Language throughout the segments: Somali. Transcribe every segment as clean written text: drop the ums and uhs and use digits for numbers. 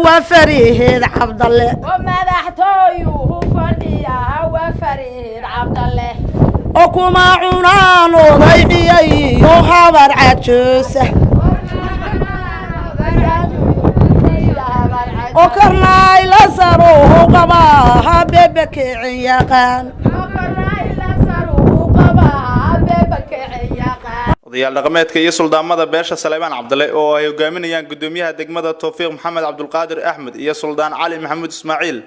وفريد عبد الله ومدحتويه فرديا وفريد عبد الله وكما عنان ضيعي وخبر عجوسه وكرنا إلى سروه قباها ببك عياقان odayaal dhaqameedka iyo suldaamada beesha Saleeman Cabdulle oo ay hogaaminayaan gudoomiyaha degmada Tawfiiq Maxamed Cabdulqaadir Axmed iyo Suldaan Cali Maxamuud Ismaaciil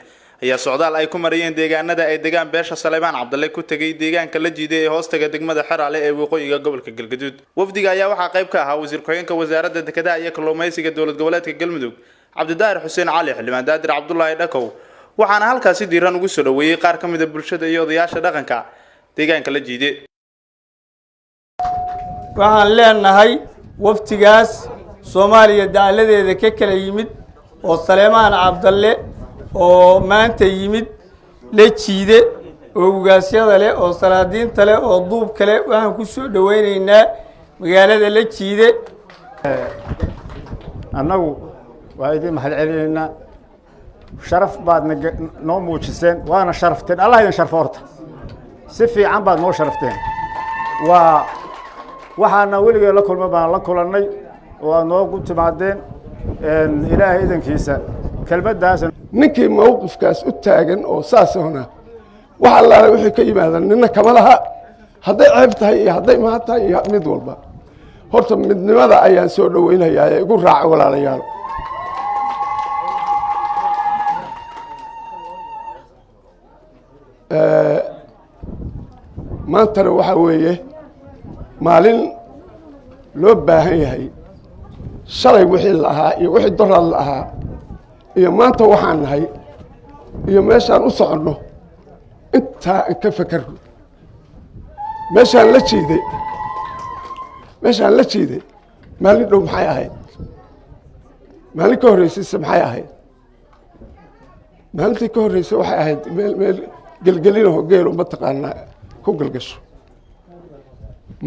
ayaa socdaal ay ku marayeen deegaanada ay degaan beesha Saleeman Cabdulle ku tagay deegaanka la jiiday ee hoostaga degmada Xeraale ee waqooyiga gobolka Galgaduud. Wafdiga ayaa waxa qayb ka ahaa wasiir ku-xigeenka wasaaradda dekedaha iyo kalluumaysiga dowlad goboleedka Galmudug Cabdidaahir Xuseen Cali Xildhibaan Daadir Cabdullaahi Dhakow waxaana halkaas diiran ugu soo dhaweeyay qaar ka mid ah bulshada iyo odayaasha dhaqanka deegaanka la jiiday. waxaan leenahay waftigaas Soomaaliya daaladeeda ka kala yimid oo Saleeman Cabdulle oo maanta yimid la jiide oo ugaasyada leh oo salaadiinta leh oo duub kale waxaan ku soo dhaweynaynaa magaalada la jiide annagu waa idin mahad celinaynaa sharaf baad noo muujiseen waana sharafteen Allah idin sharfoorta si fiican baad noo sharafteen waxaana weligeed la kulma baan la kulannay oo aad noogu timaadeen ilaahay idankiisa kelmaddaas ninkii mowqifkaas u taagan oo saasona wax allaale wixii ka yimaadaan nina kama laha hadday ceeb tahay iyo hadday mahad tahay iyo mid walba horta midnimada ayaan soo dhaweynayaa ee igu raaca walaalayaal maantana waxaa weeye maalin loo baahan yahay shalay wixii la ahaa iyo wixii doraad la ahaa iyo maanta waxaan nahay iyo meeshaan u soconno intaa aan ka fakarno meeshaan la jiiday maalin dhow maxay ahayd maalin ka horreysayse maxay ahayd maalintii ka horreysay waxay ahayd meel gelgelinaho geelo mataqaanaa ku galgasho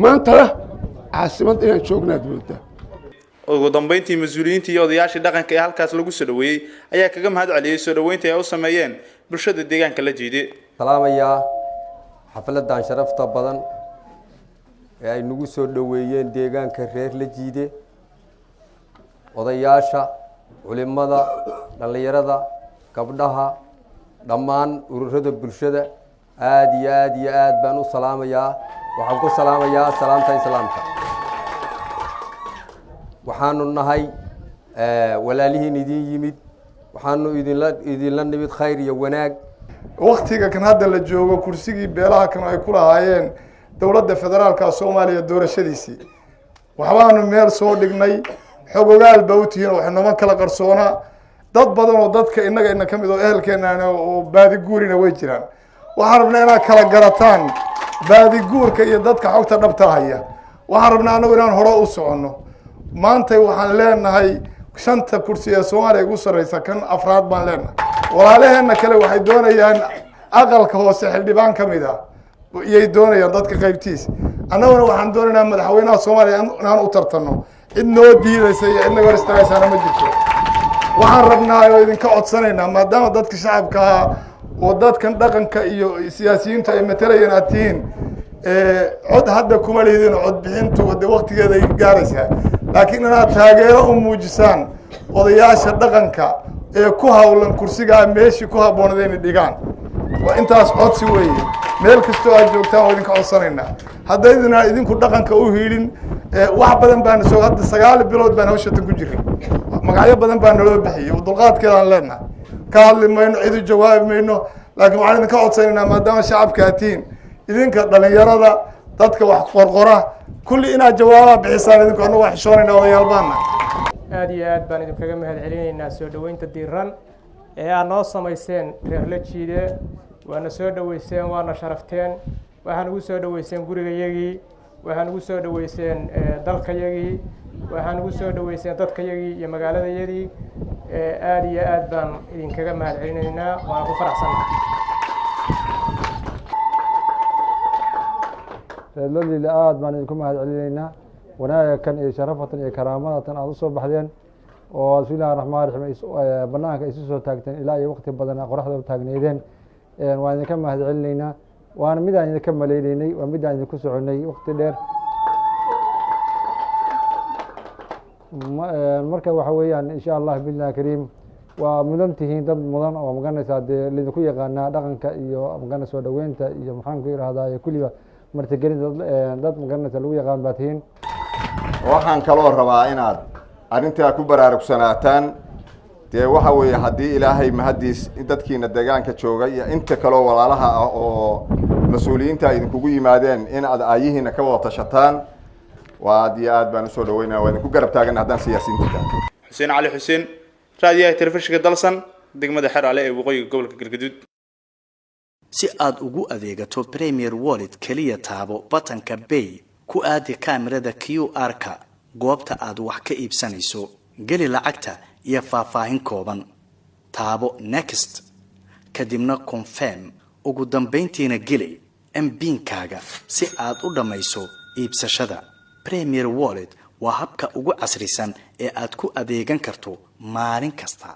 maantana caasimad inaan joognaad moodaa ugu dambeyntii mas'uuliyiinta iyo odayaashii dhaqanka ee halkaas lagu soo dhaweeyay ayaa kaga mahad celiyay soo dhaweynta ay u sameeyeen bulshada deegaanka la jiiday salaamaya xafladan sharafta badan ee ay nagu soo dhaweeyeen deegaanka reer la jiiday odayaasha culimada dhalinyarada gabdhaha dhammaan ururada bulshada aad iyo aad baan u salaamayaa waxaan ku salaamayaa salaamta islaamka waxaanu nahay walaalihiin idin yimid waxaanu idinla nimid khayr iyo wanaag waqtiga kan hadda la joogo kursigii beelaha kan ay ku lahaayeen dowladda federaalka Soomaaliya doorashadiisii waxbaanu meel soo dhignay xogogaal bawtiina wax noma kala qarsoona dad badan oo dadka inaga ka mid oo ehelkeena oo baadi guurina way jiraan waxaan rabnaa inaad kala garataan baadi guurka iyo dadka xogta dhabta haya waxaan rabnaa anagu inaan hore u socono maanta waxaan leenahay shanta kursi ee Soomaaliya ugu sareysa kan afraad baan leenahay walaalaheena kale waxay doonayaan aqalka hoose xildhibaan kamid ah iyay doonayaan dadka qaybtiis annaguna waxaan doonaynaa madaxweynaha Soomaaliya inaan u tartano cid noo diidaysa iyo cid naga istaagaysa ma jirto waxaan rabnaa oo idinka codsanaynaa maadaama dadka shacabka oo dadkan dhaqanka iyo siyaasiyiinta ay matalayeen atiin cod hadda kuma leedin cod bixintu waqtigeeda ay gaaraysaa laakiin inaad taageero u muujisaan odayaasha dhaqanka ee ku hawlan kursiga meeshii ku haboonadeen dhigaan waa intaas codsi weeye meel kastoo aad joogtaan oo idinka codsanaynaa haddaydina idinku dhaqanka u hiilin wax badan baan soo hadda 9 bilood baan hawshatan ku jiray magacyo badan baan naloo bixiyay dulqaadkeedaan leenahay ka hadli mayno cid u jawaabi mayno laakiin waxaan idinka codsanaynaa maadaama shacabka atiin idinka dhalinyarada dadka wax qorqora kulli inaad jawaab bixisaan idinku anagu wax xishoonayna odayaal baana aad iyo aad baan idinkaga mahad celinaynaa soo dhaweynta diiran ee aad noo samayseen reer la jiide waana soo dhaweyseen waana sharafteen waxaan ugu soo dhaweyseen gurigayagii waxaan ugu soo dhaweyseen dalkayagii waxaan ugu soo dhaweyseen dadkayagii iyo magaaladayadii aad iyo aad baan idinkaga mahad celinaynaa waan ku faraxsanahay reerlaliila aad baan idinku mahad celinaynaa wanaaga kan iyo sharafatan iyo karaamada tan aad u soo baxdeen oo bismillahi raxmaani raxiim banaanka isu soo taagteen ilaa iyo waqti badan qoraxda u taagneedeen waan idinka mahadcelinaynaa waana mid aan idinka maleynaynay waa mid aan idinku soconay waqti dheer marka waxa weeyaan insha allah billahi kariim waa mudan tihiin dad mudan oo maganaysaa dee lidinku yaqaanaa dhaqanka iyo magana soo dhaweynta iyo maxaan ku yidhahdaa kulliba martigelinta dad maganaysa lagu yaqaan baa tihiin waxaan kaloo rabaa inaad arrintaa ku baraarugsanaatan dee waxa weeye haddii ilaahay mahadiis dadkiina deegaanka jooga iyo inta kaloo walaalaha ah oo mas-uuliyiinta idinkugu yimaadeen in aad aayihiina ka wada tashataan waa aad iyo aad baan usoo dhaweynaya waa idinku garab taagan haddaan siyaasiyiinta xuseen cali xuseen raadiyaha telefishinka dalsan degmada xeraale ee waqooyiga gobolka galgaduud si aad ugu adeegato Premier Wallet kaliya taabo batanka Pay ku aadi kaamirada QR-ka goobta aad wax ka iibsanayso gali lacagta iyo faahfaahin kooban taabo Next kadibna Confirm ugu dambeyntiina gali MPin-kaaga si aad u dhamayso iibsashada Premier Wallet waa habka ugu casrisan ee aad ku adeegan karto maalin kasta.